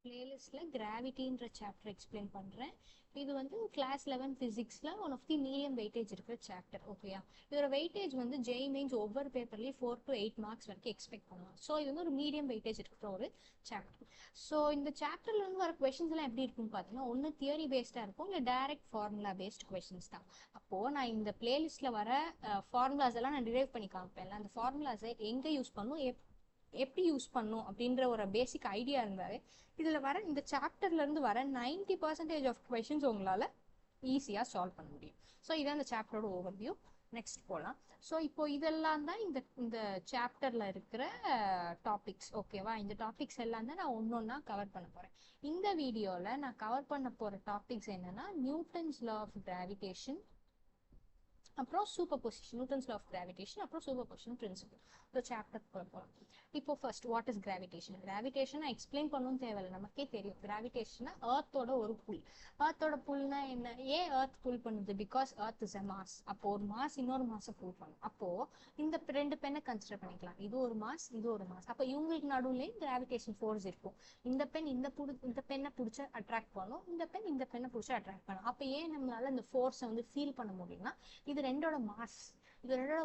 பிளேலிஸ்ட்ல கிராவிட்டின்ற chapter explain பண்றேன். இது வந்து கிளாஸ் 11 பிசிக்ஸ்ல one of the medium weightage இருக்கிற சாப்டர். ஓகேயா, இதோட வெயிட்டேஜ் வந்து ஜெய் மெயின்ஸ் ஒவ்வொரு பேப்பர்லயும் 4 to 8 மார்க்ஸ் வரைக்கும் எக்ஸ்பெக்ட் பண்ணலாம். ஸோ இது வந்து ஒரு மீடியம் வெயிட்டேஜ் இருக்கிற ஒரு சாப்டர். ஸோ இந்த சாப்டர்ல இருந்து வர கொஸ்டின்ஸ் எல்லாம் எப்படி இருக்குன்னு பார்த்தீங்கன்னா, ஒன்று தியரி பேஸ்டா இருக்கும், இல்லை டைரக்ட் ஃபார்முலா பேஸ்ட் கொஸ்டின்ஸ் தான். அப்போ நான் இந்த பிளேலிஸ்ட்ல வர ஃபார்முலாஸ் எல்லாம் நான் டிரைவ் பண்ணி காமிப்பேன். அந்த ஃபார்முலாஸை எங்க யூஸ் பண்ணும், எப்படி யூஸ் பண்ணும் அப்படின்ற ஒரு பேசிக் ஐடியா இருந்தாலே இதுல வர இந்த சாப்டர்ல இருந்து வர 90% ஆஃப் கொஸ்டின்ஸ் உங்களால ஈஸியா சால்வ் பண்ண முடியும். ஸோ இதான் இந்த சாப்டரோட ஓவர்வியூ. நெக்ஸ்ட் போகலாம். ஸோ இப்போ இதெல்லாம் தான் இந்த இந்த சாப்டர்ல இருக்கிற டாபிக்ஸ். ஓகேவா, இந்த டாபிக்ஸ் எல்லாம் தான் நான் ஒன்னொன்னா கவர் பண்ண போறேன். இந்த வீடியோல நான் கவர் பண்ண போற டாபிக்ஸ் என்னன்னா, நியூட்டன்ஸ் லா ஆஃப் கிராவிடேஷன், அப்புறம் superposition, Newton's law of gravitation, அப்புறம் சூப்பர் பொசிஷன் பிரின்சிபல். இந்த சாப்டர் போகலாம். இப்போ first what is gravitation. Gravitation explain பண்ணவும் தேவையில்லை, நமக்கே தெரியும். கிராவிடேஷனா எர்த்தோட ஒரு புல். எர்த்தோட புல்னா என்ன? ஏன் எர்த் புல் பண்ணுது? Because earth is a mass. அப்போ ஒரு மாஸ் இன்னொரு மாஸை புல் பண்ணும். அப்போ இந்த ரெண்டு பெண்ணை கன்சிடர் பண்ணிக்கலாம். இது ஒரு மாஸ், இது ஒரு மாஸ். அப்போ இவங்களுக்கு நடுவுல கிராவிடேஷன் ஃபோர்ஸ் இருக்கும். இந்த பெண் இந்த பெண்ணை பிடிச்ச அட்ராக்ட் பண்ணும், இந்த பெண் இந்த பெண்ணை பிடிச்ச அட்ராக்ட் பண்ணும். அப்போ ஏன் நம்மளால இந்த ஃபோர்ஸை வந்து ஃபீல் பண்ண முடியும்னா, இது ரெண்டோட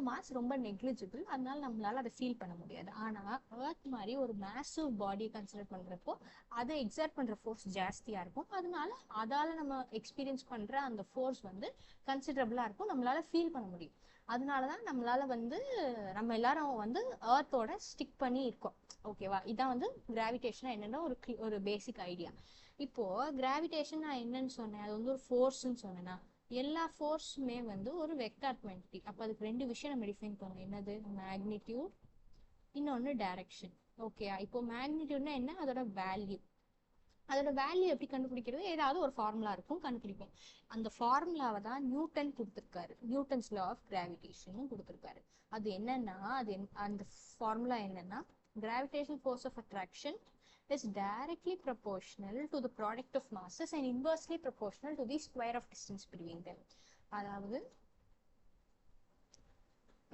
மாஸ் ரொம்ப நெக்லிஜிபிள், அதனால நம்மளால அதை ஃபீல் பண்ண முடியாது. ஆனா எர்த் மாதிரி ஒரு மேசிவ் பாடியை கன்சிடர் பண்றப்போ அதை எக்ஸர்ட் பண்ற ஃபோர்ஸ் ஜாஸ்தியா இருக்கும். அதனால அதால நம்ம எக்ஸ்பீரியன்ஸ் பண்ற அந்த ஃபோர்ஸ் வந்து கன்சிடரபிளா இருக்கும், நம்மளால ஃபீல் பண்ண முடியும். அதனாலதான் நம்மளால வந்து நம்ம எல்லாரும் வந்து எர்த்தோட ஸ்டிக் பண்ணி இருக்கோம். ஓகேவா, இதான் வந்து கிராவிடேஷன் என்னன்னா ஒரு பேசிக் ஐடியா. இப்போ கிராவிடேஷன் நான் என்னன்னு சொன்னேன், அது வந்து ஒரு ஃபோர்ஸ்ன்னு சொன்னேன்னா, எல்லா ஃபோர்ஸுமே வந்து ஒரு வெக்டார் குவான்டிட்டி. அப்போ அதுக்கு ரெண்டு விஷயம் நம்ம டிஃபைன் பண்ணணும். என்னது? மேக்னிடியூட், இன்னொன்று டைரக்ஷன். ஓகே, இப்போ மேக்னிடியூட்னா என்ன? அதோட வேல்யூ. அதோட வேல்யூ எப்படி கண்டுபிடிக்கிறது? ஏதாவது ஒரு ஃபார்முலா இருக்கும், கண்டுபிடிப்போம். அந்த ஃபார்முலாவை தான் நியூட்டன் கொடுத்துருக்காரு. நியூட்டன்ஸ் லா ஆஃப் கிராவிடேஷன் கொடுத்துருக்காரு. அது என்னன்னா, அந்த ஃபார்முலா என்னன்னா, gravitational force of attraction is directly proportional to the product of masses and inversely proportional to the square of distance between them. அதாவது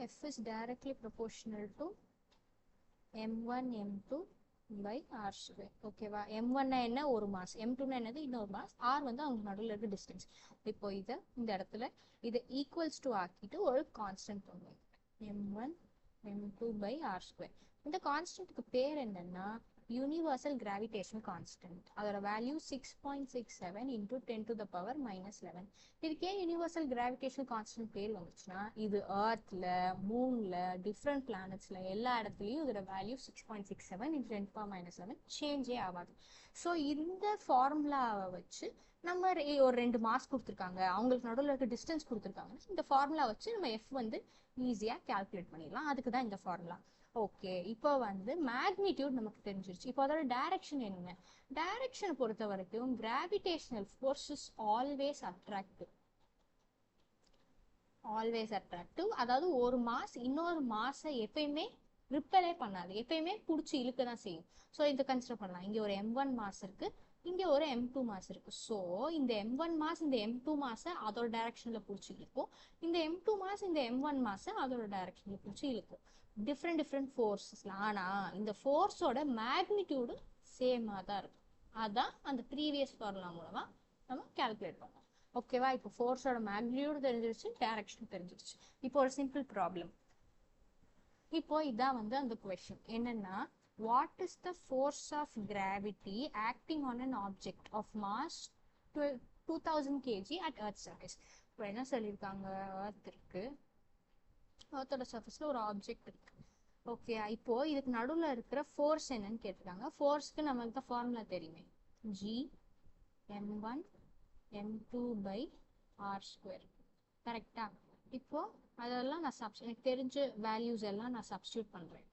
F is directly proportional to m1 m2 by r square. ஓகேவா, m1 என்ன? ஒரு mass. m2 என்னது? இன்னொரு mass. r வந்து அவங்க நடுவில் இருக்க டிஸ்டன்ஸ். இப்போ இந்த இடத்துல இதை ஈக்குவல்ஸ் டு ஆக்கிட்டு ஒரு கான்ஸ்டன்ட் பண்ணுவோம், m1 m2 by r square. இந்த கான்ஸ்டன்ட்க்கு பேர் என்னன்னா யூனிவர்சல் கிராவிடேஷன் கான்ஸ்டன்ட். அதோட value 6.67 into 10 to the power minus 11. இதுக்கே யூனிவர்சல் கிராவிடேஷன் கான்ஸ்டன்ட் பேர் வந்துச்சுன்னா, இது எர்த்ல, மூன்ல, டிஃப்ரெண்ட் பிளானட்ஸ்ல எல்லா இடத்துலயும் இதோட value 6.67 into 10 to the power minus 11 சேஞ்சே ஆகாது. ஸோ இந்த ஃபார்முலாவை வச்சு நம்ம ஒரு ரெண்டு மாஸ் கொடுத்துருக்காங்க, அவங்களுக்கு நடுவில் இருக்க டிஸ்டன்ஸ் கொடுத்துருக்காங்க. இந்த ஃபார்முலா வச்சு நம்ம எஃப் வந்து ஈஸியா கால்குலேட் பண்ணிடலாம். அதுக்கு தான் இந்த ஃபார்முலா. ஓகே, இப்போ வந்து மேக்னிடியூட் நமக்கு தெரிஞ்சிருச்சு. இப்போ அதோட டைரக்ஷன் என்ன? டைரக்ஷனை பொறுத்த வரைக்கும் gravitational force is always attractive. அதாவது ஒரு மாஸ் இன்னொரு மாஸை எப்பயுமே ரிப்பலே பண்ணாது, எப்பயுமே பிடிச்சி இழுக்க தான் செய்யும். ஸோ இதை கன்சிடர் பண்ணலாம். இங்கே ஒரு m1 மாஸ் இருக்கு, இங்கே ஒரு m2 மாஸ் இருக்கு. ஸோ இந்த m1 மாஸ் இந்த m2 மாஸை அதோட டைரக்ஷன்ல பிடிச்சி இழுக்கும், இந்த m2 மாஸ் இந்த m1 மாஸை அதோட டைரக்ஷன்ல பிடிச்சி இழுக்கும். டிஃப்ரெண்ட் ஃபோர்ஸஸ்ல. ஆனா இந்த ஃபோர்ஸோட மேக்னிடியூடு சேமா தான் இருக்கும். அதான் அந்த ப்ரீவியஸ் ஃபார்முலா மூலமா நம்ம கால்குலேட் பண்ணோம். ஓகேவா, இப்போ ஃபோர்ஸோட மேக்னிடியூட் தெரிஞ்சிருச்சு, டைரக்ஷன் தெரிஞ்சிருச்சு. இப்போ ஒரு சிம்பிள் ப்ராப்ளம். இப்போ இதான் வந்து அந்த கொஸ்டின் என்னன்னா, what is the force of gravity acting on an object of mass 2000 kg at earth surface. இப்போ என்ன சொல்லியிருக்காங்க, எர்த் இருக்கு, எர்த்தோட சர்ஃபேஸ்ல ஒரு ஆப்ஜெக்ட் இருக்கு. ஓகே, இப்போ இதுக்கு நடுவில் இருக்கிற ஃபோர்ஸ் என்னன்னு கேட்டிருக்காங்க. ஃபோர்ஸ்க்கு நமக்கு தான் ஃபார்முலா தெரியுமே, G m1 m2 by r square. கரெக்டா? இப்போ அதெல்லாம் நான் எனக்கு தெரிஞ்ச வேல்யூஸ் எல்லாம் நான் சப்ஸ்டியூட் பண்றேன்.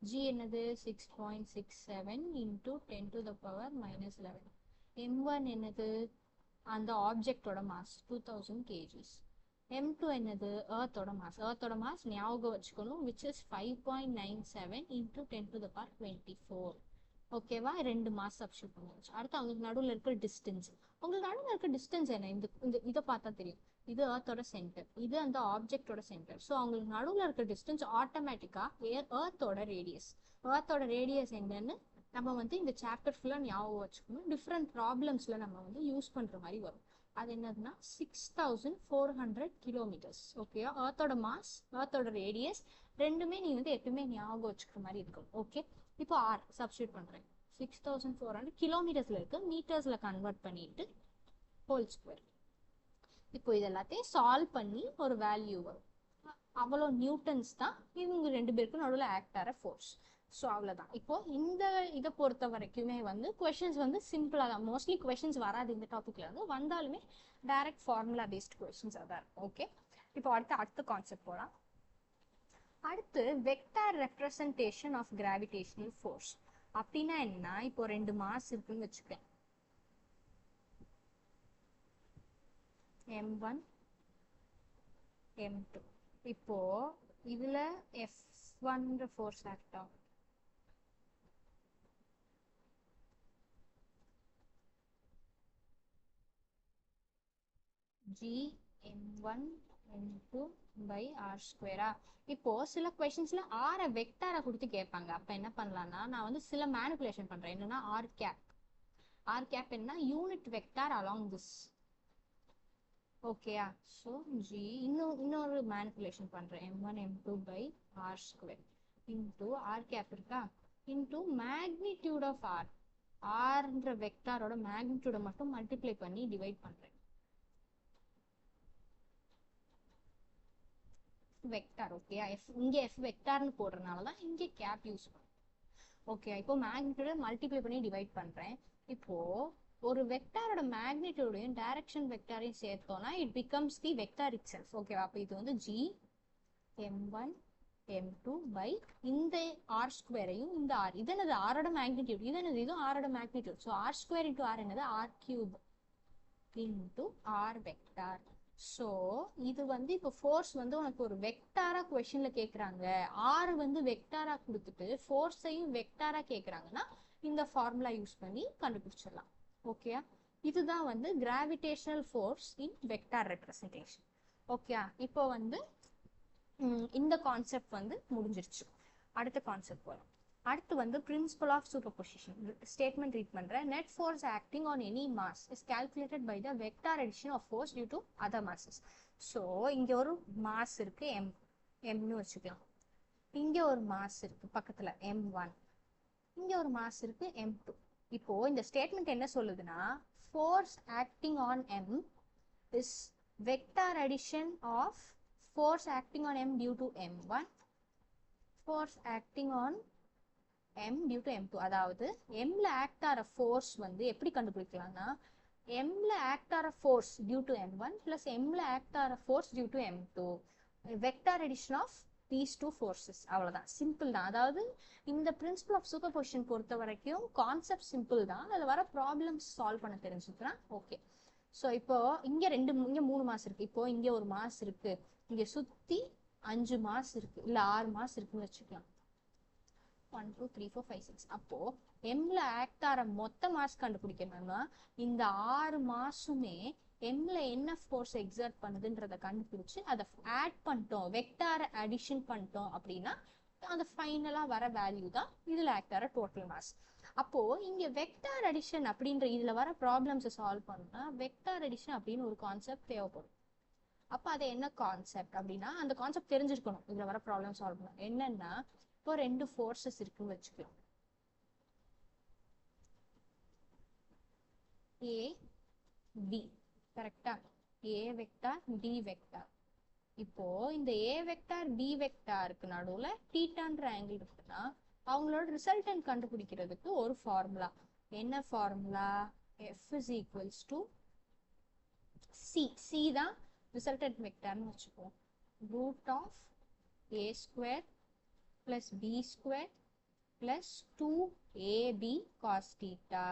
ஜி என்னது? 6.67 into 10 to the power minus 11. m1 என்னது? அந்த ஆப்ஜெக்டோட மாஸ் 2000 kgs. m2 என்னது? எர்த்தோட மாஸ் ஞாபகம் வச்சுக்கணும், which is 5.97 into 10 to the power 24. ஓகேவா, ரெண்டு மாஸ் சப்ஸ்டியூட் பண்ணியாச்சு. அடுத்து அவங்களுக்கு நடுவில் இருக்கிற டிஸ்டன்ஸ். உங்களுக்கு நடுவில் இருக்கிற டிஸ்டன்ஸ் என்ன? இதை பார்த்தா தெரியும், இது எர்த்தோட சென்டர், இது அந்த ஆப்ஜெக்டோட சென்டர். ஸோ அவங்களுக்கு நடுவில் இருக்கிற டிஸ்டன்ஸ் ஆட்டோமேட்டிக்கா எர்த்தோட ரேடியஸ். எர்த்தோட ரேடியஸ் என்னன்னு நம்ம வந்து இந்த சாப்டர் ஃபுல்லாக ஞாபகம் வச்சுக்கணும். டிஃப்ரெண்ட் ப்ராப்ளம்ஸில் நம்ம வந்து யூஸ் பண்ணுற மாதிரி வரும். அது என்னதுன்னா 6400 கிலோமீட்டர்ஸ். ஓகே, ஏர்த்தோட மாஸ், ஏர்த்தோட ரேடியஸ் ரெண்டுமே நீ வந்து எப்பயுமே ஞாபகம் வச்சுக்கிற மாதிரி இருக்கும். ஓகே, இப்போ ஆர் சப்ஸ்டியூட் பண்ணுறேன். 6400 கிலோமீட்டர்ஸில் இருக்கு, மீட்டர்ஸில் கன்வெர்ட் பண்ணிட்டு ஹோல் ஸ்கொயர். இப்போ இது எல்லாத்தையும் சால்வ் பண்ணி ஒரு வேல்யூ வரும். அவ்வளோ நியூட்டன்ஸ் தான் இவங்க ரெண்டு பேருக்கும் நடுவில் ஆக்ட் ஆகிற ஃபோர்ஸ். ஸோ அவ்வளோதான். இப்போ இந்த இதை பொறுத்த வரைக்குமே வந்து கொஷின்ஸ் வந்து சிம்பிளாக தான், மோஸ்ட்லி கொஷின்ஸ் வராது இந்த டாப்பிக்ல இருந்து, வந்தாலுமே டைரக்ட் ஃபார்முலா பேஸ்ட் கொஷின்ஸாக தான் இருக்கும். ஓகே, இப்போ அடுத்த கான்செப்ட் போகலாம். அடுத்து vector representation of gravitational force அப்படின்னா என்ன? இப்போ ரெண்டு மாஸ் இருக்குன்னு வச்சுக்கேன், m1 m2. இப்போ இதுல f1 ஃபோர்ஸ் ஆக்ட் ஆகும், g m1 m2 by r ஸ்கொயரா. இப்போ சில கொஸ்டின்ஸ்ல ஆரை வெக்டாரை கொடுத்து கேட்பாங்க. அப்ப என்ன பண்ணலாம்னா நான் வந்து சில மேனிபுலேஷன் பண்றேன். என்னன்னா ஆர் கேப் என்ன, யூனிட் வெக்டார் அலாங் திஸ். ஓகேயா? ஸோ ஜி இன்னொரு மேனிபுலேஷன் பண்றேன், m1 m2 by r square into r cap இருக்கா, இன்டூ மேக்னிடியூட் ஆஃப் ஆர்ன்ற வெக்டாரோட மேக்னிடியூட மட்டும் மல்டிப்ளை பண்ணி டிவைட் பண்றேன். வெக்டார் ஓகேயா, இங்க எஃப் வெக்டார்னு போடுறதுனால தான் இங்கே கேப் யூஸ் பண்ணுறேன். ஓகே, இப்போ மேக்னிடியூட மல்டிப்ளை பண்ணி டிவைட் பண்றேன். இப்போ ஒரு வெக்டாரோட மேக்னிடியூடையும் டைரக்ஷன் வெக்டாரையும் சேர்த்தோம்னா it becomes the vector itself. ஓகேவா? அப்போ இது வந்து ஜி m1 m2 பை இந்த ஆர் ஸ்கொயரையும் இந்த ஆர், இது என்னது ஆரோட மேக்னிடியூட், இது என்னது இதுவும் ஆரோட magnitude. So r square into r என்னது r cube into r vector. So இது வந்து இப்போ ஃபோர்ஸ் வந்து உனக்கு ஒரு வெக்டாரா கொஸ்டின்ல கேட்குறாங்க, ஆர் வந்து வெக்டாரா கொடுத்துட்டு ஃபோர்ஸையும் வெக்டாரா கேட்குறாங்கன்னா இந்த ஃபார்முலா யூஸ் பண்ணி கண்டுபிடிச்சிடலாம். ஓகே, இதுதான் வந்து கிராவிடேஷனல் ஃபோர்ஸ் இன் வெக்டார் ரெப்ரசன்டேஷன். ஓகே, இப்போ வந்து இந்த கான்செப்ட் வந்து முடிஞ்சிருச்சு. அடுத்த கான்செப்ட் போகலாம். அடுத்து வந்து principle of superposition statement read பண்றேன். Net force acting on any mass is calculated by the vector addition of force due to other masses. So இங்க ஒரு மாஸ் இருக்கு எம்னு வச்சுக்கலாம், இங்க ஒரு மாஸ் இருக்கு பக்கத்துல m1, இங்க ஒரு மாஸ் இருக்கு m2. இப்போ இந்த ஸ்டேட்மெண்ட் என்ன சொல்லுதுன்னா force acting on m is vector addition of force acting on m due to m1, force acting on m due to m2. அதாவது mல ஆக்ட் ஆகிற ஃபோர்ஸ் வந்து எப்படி கண்டுபிடிக்கலாம்னா mல ஆக்ட் ஆகிற force due to m1 plus mல ஆக்ட் ஆகிற force due to m2, vector addition of these two forces. அவ்வளோதான், சிம்பிள் தான். அதாவது இந்த பிரின்சிபல் ஆஃப் சூப்பர்பொசிஷன் பொறுத்த வரைக்கும் கான்செப்ட் சிம்பிள் தான், அதில் வர ப்ராப்ளம்ஸ் சால்வ் பண்ண தெரிஞ்சுக்கலாம். ஓகே, ஸோ இப்போ இங்கே மூணு மாஸ் இருக்கு, இப்போ இங்கே ஒரு மாஸ் இருக்கு, இங்கே சுற்றி 5 மாஸ் இருக்கு, இல்லை 6 மாஸ் இருக்குன்னு வச்சுக்கலாம். 1 2 3 4 5 6. அப்போ எம்ல ஆக்ட் ஆகிற மொத்த மாஸ் கண்டுபிடிக்கணும்னா இந்த 6 மாசுமே எம்ல என்ன ஃபோர்ஸ் எக்ஸர்ட் பண்ணுதுன்றத கண்டுபிடிச்சு அதை ஆட் பண்ணிட்டோம், வெக்டார் அடிஷன் பண்ணிட்டோம் அப்படின்னா அந்த ஃபைனலா வர வேல்யூ தான் இதுல ஆக்ட் ஆகிற டோட்டல் மாஸ். அப்போ இங்க வெக்டார் அடிஷன் அப்படின்ற இதுல வர ப்ராப்ளம்ஸை சால்வ் பண்ணா வெக்டார் அடிஷன் அப்படின்னு ஒரு கான்செப்ட் தேவைப்படும். அப்போ அது என்ன கான்செப்ட் அப்படின்னா அந்த கான்செப்ட் தெரிஞ்சிருக்கணும் இதுல வர ப்ராப்ளம் சால்வ் பண்ண. என்னன்னா இப்போ ரெண்டு ஃபோர்ஸஸ் இருக்குன்னு வச்சுக்கலாம், ஏ பி, கரெக்டா? ஏ வெக்டார் டி வெக்டார். இப்போ இந்த ஏ வெக்டார் டி வெக்டாருக்கு நடுவுல தீட்டான்ற ஆங்கிள் இருக்குன்னா அவங்களோட ரிசல்டன்ட் கண்டுபிடிக்கிறதுக்கு ஒரு ஃபார்முலா. என்ன formula? F is equals to C. C தான் ரிசல்டன்ட் வெக்டார்னு வச்சுப்போம். Root of a square plus b square plus 2ab cos theta.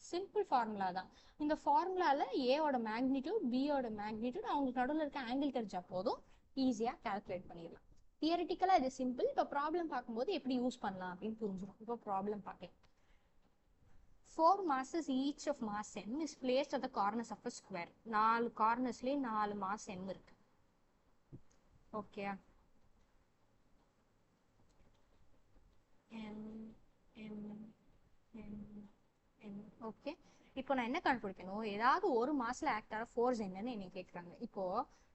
Simple formula தான். இந்த ஃபார்முலால a ஓட மேக்னிடியூட் b ஓட மேக்னிடியூட் அவங்களுக்கு நடுவில் இருக்க ஆங்கிள் தெரிஞ்சா போதும், ஈஸியா கால்குலேட் பண்ணிடலாம். தியரிட்டிக்கலா இது சிம்பிள். இப்போ ப்ராப்ளம் பார்க்கும்போது எப்படி யூஸ் பண்ணலாம் அப்படின்னு புரிஞ்சிடும். இப்போ ப்ராப்ளம் பார்க்கலாம். 4 masses each of mass m is placed at the corners of a square. 4 கார்னர்ஸ்லயே 4 mass m இருக்கு. Okay, m m okay. இப்போ நான் என்ன கண்டுபிடிக்கணும், ஏதாவது ஒரு மாசத்துல ஆக்ட் ஆகிற ஃபோர்ஸ் என்னன்னு என்ன கேட்குறாங்க. இப்போ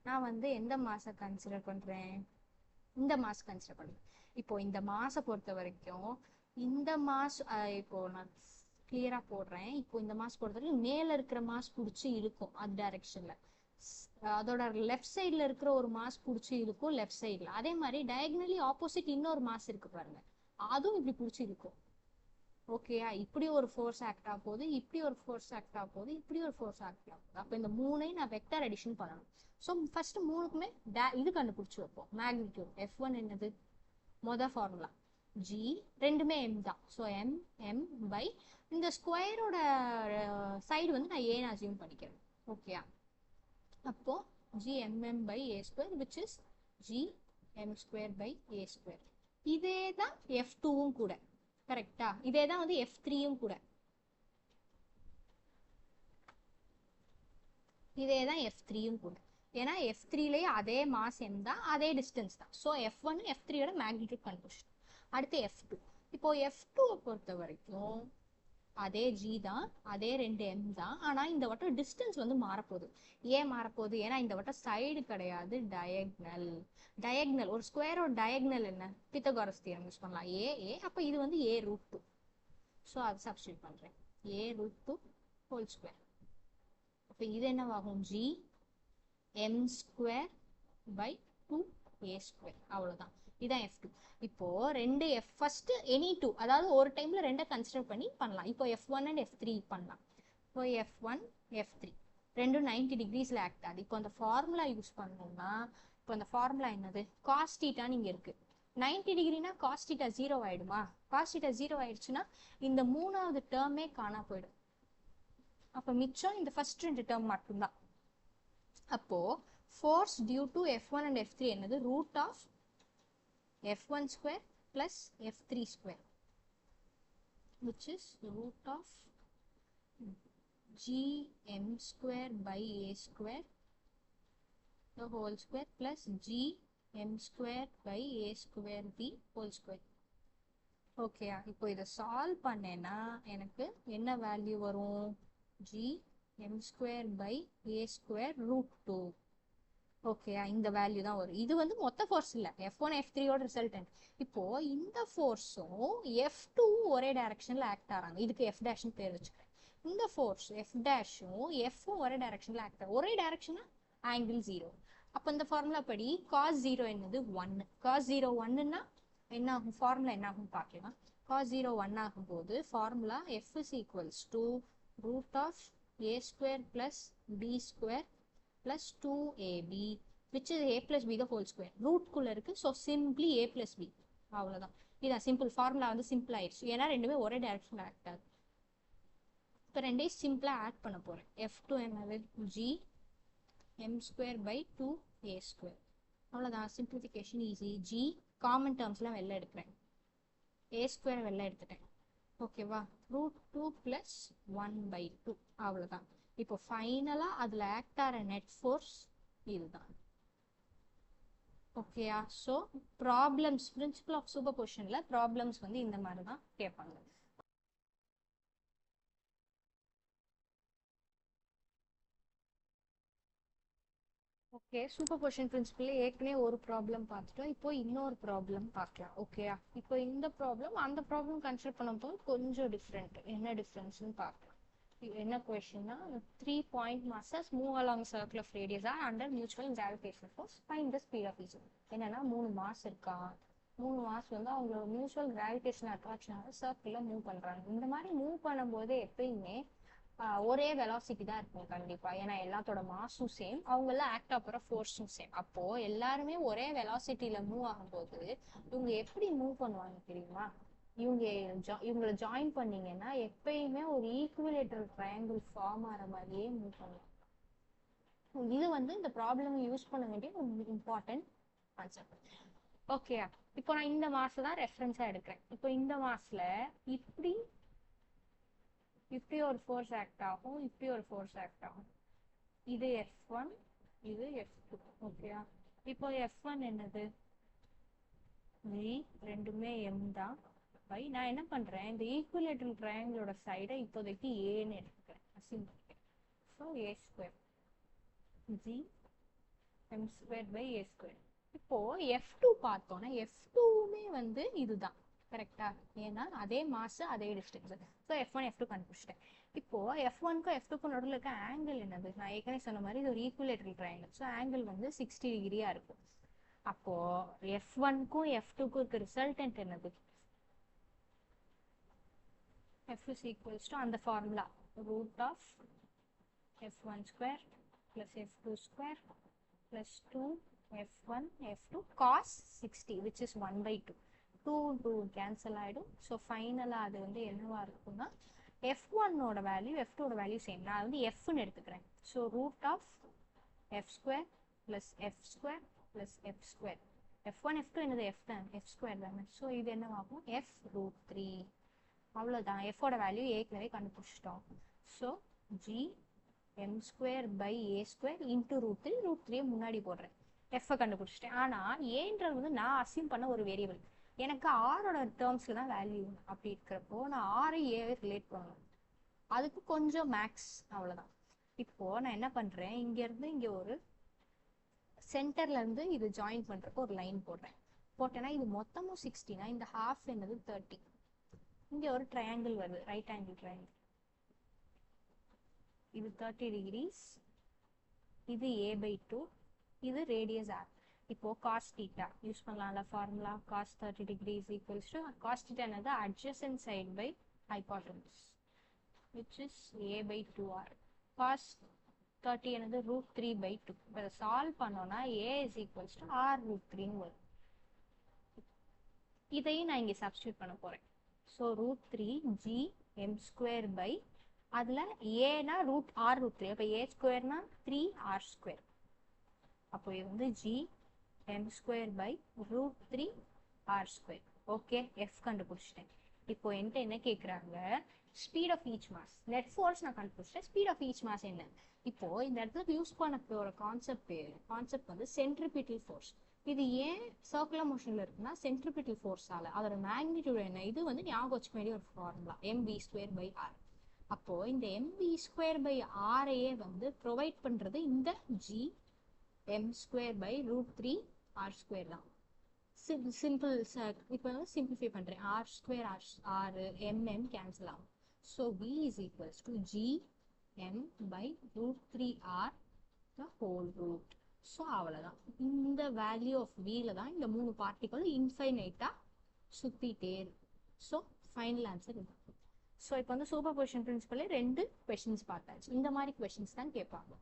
நான் வந்து எந்த மாசம் கன்சிடர் பண்றேன், இந்த மாசம் கன்சிடர் பண்றேன். இப்போ இந்த மாசம் பொறுத்த வரைக்கும் இந்த மாசம் இப்போ நான் கிளியரா போடுறேன். இப்போ இந்த மாசம் பொறுத்த வரைக்கும் மேல இருக்கிற மாஸ் பிடிச்சி இழுக்கும் அது டைரக்ஷன்ல, அதோட லெஃப்ட் சைட்ல இருக்கிற ஒரு மாஸ் பிடிச்சி இழுக்கும் லெஃப்ட் சைட்ல. அதே மாதிரி டயகனலி ஆப்போசிட் இன்னொரு மாஸ் இருக்கு பாருங்க, அதுவும் இப்படி பிடிச்சி இழுக்கும். ஓகேயா, இப்படி ஒரு ஃபோர்ஸ் ஆக்ட் ஆக போகுது, இப்படி ஒரு ஃபோர்ஸ் ஆக்ட் ஆக போகுது, இப்படி ஒரு ஃபோர்ஸ் ஆக்ட் ஆக போகுது. அப்போ இந்த மூணையும் நான் வெக்டார் அடிஷன் பண்ணணும். ஸோ ஃபர்ஸ்ட் மூணுக்குமே இது கண்டுபிடிச்சி வைப்போம். மேக்னிடியூட் F1 என்னது, மொதல் ஃபார்முலா G, ரெண்டுமே M தான். ஸோ M பை இந்த ஸ்கொயரோட சைடு வந்து நான் ஏன்னு அசியூம் பண்ணிக்கிறேன். ஓகேயா, அப்போ GMM by A square which is GM square by A square. இதே தான் F2வும் கூட, கரெக்டா? இதே தான் வந்து F3யும் கூட, இதே தான் F3யும் கூட. ஏன்னா F3லயே அதே மாஸ் M தான், அதே டிஸ்டன்ஸ் தான். ஸோ F1 F3யோட மேக்னிடியூட் கண்டுபிடிச்சிட்டோம். அடுத்து F2. இப்போ F2வை பொறுத்த வரைக்கும் அதே G தான், அதே ரெண்டு M தான். ஆனால் இந்த வட்டம் டிஸ்டன்ஸ் வந்து மாறப்போகுது. ஏன் மாறப்போகுது, ஏன்னா இந்த வட்டம் சைடு கிடையாது, டயக்னல். டயக்னல் ஒரு ஸ்கொயரோட டயக்னல் என்ன, பித்தகாரஸ் தியரம் யூஸ் பண்ணலாம், ஏ. அப்போ இது வந்து A√2. ஸோ அதை சப்ஸ்டியூட் பண்ணுறேன், A√2 ஹோல் ஸ்கொயர். அப்போ இது என்னவாகும், GM square by 2A square. அவ்வளோதான், இதுதான் F2. இப்போ ரெண்டு ஃபர்ஸ்ட் எனி டூ, அதாவது ஒரு டைம்ல ரெண்டை கன்சிடர் பண்ணி பண்ணலாம். இப்போ F1 அண்ட் F3 பண்ணலாம். இப்போ F1 F3 ரெண்டும் 90 டிகிரிஸ்ல ஆக்ட் ஆகுது. இப்போ அந்த ஃபார்முலா யூஸ் பண்ணோம்னா, இப்போ அந்த ஃபார்முலா என்னது, காஸ் தீட்டான்னு இங்கே இருக்கு. 90 டிகிரினா காஸ் தீட்டா 0 ஆயிடுமா, காஸ் தீட்டா 0 ஆயிடுச்சுன்னா இந்த மூணாவது டேர்மே காணா போயிடும். அப்போ மிச்சம் இந்த ஃபர்ஸ்ட் ரெண்டு டேர்ம் மட்டும்தான். அப்போ force due to F1 and F3 என்னது, root of F1 square plus F3 square, which is root of GM square by A square the whole square plus GM square by A square the whole square. ஓகேயா, இப்போ இதை solve பண்ணேன்னா எனக்கு என்ன value வரும், GM square by A square √2. ஓகேயா, இந்த value தான் வரும். இது வந்து மொத்த ஃபோர்ஸ் இல்லை, F1 F3யோட ரிசல்டன்ட். இப்போ இந்த ஃபோர்ஸும் F2 ஒரே டைரக்ஷன்ல ஆக்ட் ஆகிறாங்க, இதுக்கு F டேஷ்னு பேர் வச்சுக்கிறேன். இந்த ஃபோர்ஸ் F டேஷும் Fம் ஒரே டைரக்ஷன்ல ஆக்ட் ஆகும். ஒரே டைரக்ஷனா ஆங்கிள் 0. அப்போ இந்த ஃபார்முலா படி cos 0 என்னது 1. cos 0 1ன்னா என்ன ஆகும், ஃபார்முலா என்ன ஆகும் பார்க்கலாம். cos 0 1 ஆகும்போது formula F is equals to root of A square plus B square plus 2AB, which is A plus B the whole square. ரூட் குள்ள இருக்கு, so simply A plus B. அவ்வளோதான், இதான் சிம்பிள் ஃபார்முலா வந்து சிம்பிள் ஆயிடுச்சு. ஏன்னா ரெண்டுமே ஒரே டைரக்ஷன்ல ஆக்ட் ஆகுது. இப்போ ரெண்டையும் சிம்பிளா ஆட் பண்ண போறேன். F2 என்னது, GM square by 2A square. அவ்வளோதான், சிம்பிளிஃபிகேஷன் ஈஸி. G காமன் டேர்ம்ஸ்லாம் வெளில எடுக்கிறேன், A square வெளில எடுத்துட்டேன். ஓகேவா, √2 plus 1/2. அவ்வளோதான். இப்போ ஃபைனலா அதுல ஆக்ட் ஆகிற நெட் ஃபோர்ஸ் இதுதான். ஓகேயா, ஸோ ப்ராப்ளம்ஸ், பிரின்சிபல் ஆஃப் சூப்பர் பொசிஷன்ல ப்ராப்ளம்ஸ் வந்து இந்த மாதிரி தான் கேட்பாங்க. ஓகே, சூப்பர் பொசிஷன் பிரின்சிபல் ஏற்கனவே ஒரு ப்ராப்ளம் பார்த்துட்டோம். இப்போ இன்னொரு ப்ராப்ளம் பார்க்கலாம். ஓகேயா, இப்போ இந்த ப்ராப்ளம் அந்த ப்ராப்ளம் கன்சிடர் பண்ணும்போது கொஞ்சம் டிஃப்ரெண்ட். என்ன டிஃப்ரென்ஸ்னு பார்க்கலாம். என்ன கொஸ்டின்னா, 3 point masses move along circle of radius are under mutual gravitational force, find the speed of each. என்னன்னா 3 மாஸ் இருக்கா, 3 மாஸ் வந்து அவங்க மியூச்சுவல் கிராவிடேஷனல் அட்ராக்ஷனால சர்க்கிள்ல மூவ் பண்றாங்க. இந்த மாதிரி மூவ் பண்ணும்போது எப்பயுமே ஒரே வெலாசிட்டி தான் இருக்கும் கண்டிப்பா, ஏன்னா எல்லாத்தோட மாஸும் சேம், அவங்கள ஆக்ட் ஆகிற ஃபோர்ஸும் சேம். அப்போ எல்லாருமே ஒரே வெலாசிட்டியில மூவ் ஆகும்போது இவங்க எப்படி மூவ் பண்ணுவாங்க தெரியுமா, இவங்களை ஜாயின் பண்ணீங்கன்னா எப்பயுமே ஒரு ஈக்குவிலேட்டரல் ட்ரையாங்கிள் ஃபார்ம் ஆகிற மாதிரியே மூவ் பண்ணுவாங்க. இது வந்து இந்த ப்ராப்ளம் யூஸ் பண்ண வேண்டிய ஒரு இம்பார்ட்டன்ட் கான்செப்ட். ஓகே, இப்போ நான் இந்த மாசம் தான் ரெஃபரன்ஸா எடுக்கிறேன். இப்போ இந்த மாசத்துல இப்படி ஒரு ஃபோர்ஸ் ஆக்ட் ஆகும், இப்படி ஒரு ஃபோர்ஸ் ஆக்ட் ஆகும். இது F1, இது F2. ஓகேயா, இப்போ F1 என்னது, G ரெண்டுமே M தான். பை நான் என்ன பண்றேன், இந்த ஈக்குவலேட்டரல் ட்ரையாங்கிளோட சைடை இப்போதைக்கு ஏன்னு எடுத்துக்கிறேன், அசிம் பண்ணிக்கிறேன். So a square G M square by A square. இப்போ F2 பார்த்தோன்னா F2மே வந்து இதுதான் கரெக்டா, ஏன்னா அதே மாஸ் அதே டிஸ்டன்ஸ். ஸோ F1 F2 கண்டுபிடிச்சிட்டேன். இப்போ F1க்கும் F2க்கும் நடுவில் இருக்க ஆங்கிள் என்னது, நான் ஏற்கனவே சொன்ன மாதிரி இது ஒரு ஈக்குவலேட்டரல் ட்ரையாங்கிள். ஸோ ஆங்கிள் வந்து 60 டிகிரியா இருக்கும். அப்போ F1க்கும் F2க்கும் இருக்க ரிசல்டன்ட் என்னது, F is equals to அந்த formula root of F1 square plus F2 square plus 2 F1 F2 cos 60 which is 1 by 2. 2 cancel ஆயிடும். ஸோ ஃபைனலாக அது வந்து என்னவா இருக்கும்னா F1ஓட வேல்யூ F2ஓட வேல்யூ சேம். நான் வந்து Fன்னு எடுத்துக்கிறேன். So root of F square plus F square plus F square. F1 F2 என்னது F தான், F ஸ்கொயர் தானே. ஸோ இது என்னவாகும், F ரூட் 3. அவ்வளோதான், Fோட வேல்யூ ஏற்கனவே கண்டுபிடிச்சிட்டோம். So G M square by A square into root 3. Root 3 முன்னாடி போடுறேன், எஃப்ஐ கண்டுபிடிச்சிட்டேன். ஆனால் ஏன்றது வந்து நான் அசியூம் பண்ண ஒரு வேரியபிள், எனக்கு ஆரோட டேர்ம்ஸில் தான் வேல்யூ அப்படி இருக்கிறப்போ நான் ஆரை ஏவே ரிலேட் பண்ணணும். அதுக்கு கொஞ்சம் மேக்ஸ், அவ்வளோதான். இப்போது நான் என்ன பண்ணுறேன், இங்கேருந்து இங்கே ஒரு சென்டர்லேருந்து இது ஜாயின் பண்ணுறப்போ ஒரு லைன் போடுறேன். போட்டேன்னா இது மொத்தமும் 60னா இந்த ஹாஃப் என்னது 30. இங்கே ஒரு ட்ரையாங்கிள் வருது, ரைட் ஆங்கிள் ட்ரையாங்கிள். இது 30 டிகிரிஸ், இது a by 2, இது ரேடியஸ் r. இப்போ cos theta யூஸ் பண்ணலாம்ல formula, cos 30 degrees equals to cos theta என்னது adjacent side by hypotenuse which is a by 2r. cos 30 என்னது root 3 by 2. இப்போ இதை சால்வ் பண்ணோம்னா a is equals to r root 3ன்னு வரும். இதையும் நான் இங்கே சப்ஸ்டியூட் பண்ண போகிறேன். So root 3 g m square by அதில் ஏனா ரூட் ஆர் ரூட் 3, அப்போ ஏ ஸ்கொயர்னா 3r ஸ்கொயர். அப்போ இது வந்து G M square by root 3r square. Okay, F கண்டுபிடிச்சிட்டேன். இப்போ என்கிட்ட என்ன கேட்குறாங்க, speed of each mass. Net force நான் கண்டுபிடிச்சிட்டேன், ஸ்பீட் ஆஃப் ஈச் மாஸ் என்ன. இப்போ இந்த இடத்துல யூஸ் பண்ண போகிற கான்செப்ட் வந்து சென்ட்ரிபிட்டல் ஃபோர்ஸ். இது ஏன் சர்க்குலர் மோஷனில் இருக்குன்னா சென்ட்ரிபிட்டல் ஃபோர்ஸால். அதோட மேக்னிடியூட் என்ன, இது வந்து ஞாபகம் வச்சுக்க வேண்டிய ஒரு formula, M B square by R. அப்போ இந்த எம்பி ஸ்கொயர் பை ஆரையே வந்து ப்ரொவைட் பண்ணுறது இந்த G M square by root 3r square தான். சிம்பிள் இப்போ வந்து சிம்பிளிஃபை பண்ணுறேன், r square r mm cancel ஆகும். So v is equals to G M by root 3r the whole root. So அவ்வளோதான், இந்த வேல்யூ ஆஃப் வில தான் இந்த 3 பார்ட்டிகளும் இன்ஃபைனைட்டாக சுற்றிட்டே இருக்கும். ஸோ ஃபைனல் ஆன்சர் இது. ஸோ இப்போ வந்து சூப்பர் பொசிஷன் பிரின்சிபல்ல 2 கொஸ்டின்ஸ் பார்த்தாச்சு. இந்த மாதிரி கொஸ்டின்ஸ் தான் கேட்பாங்க.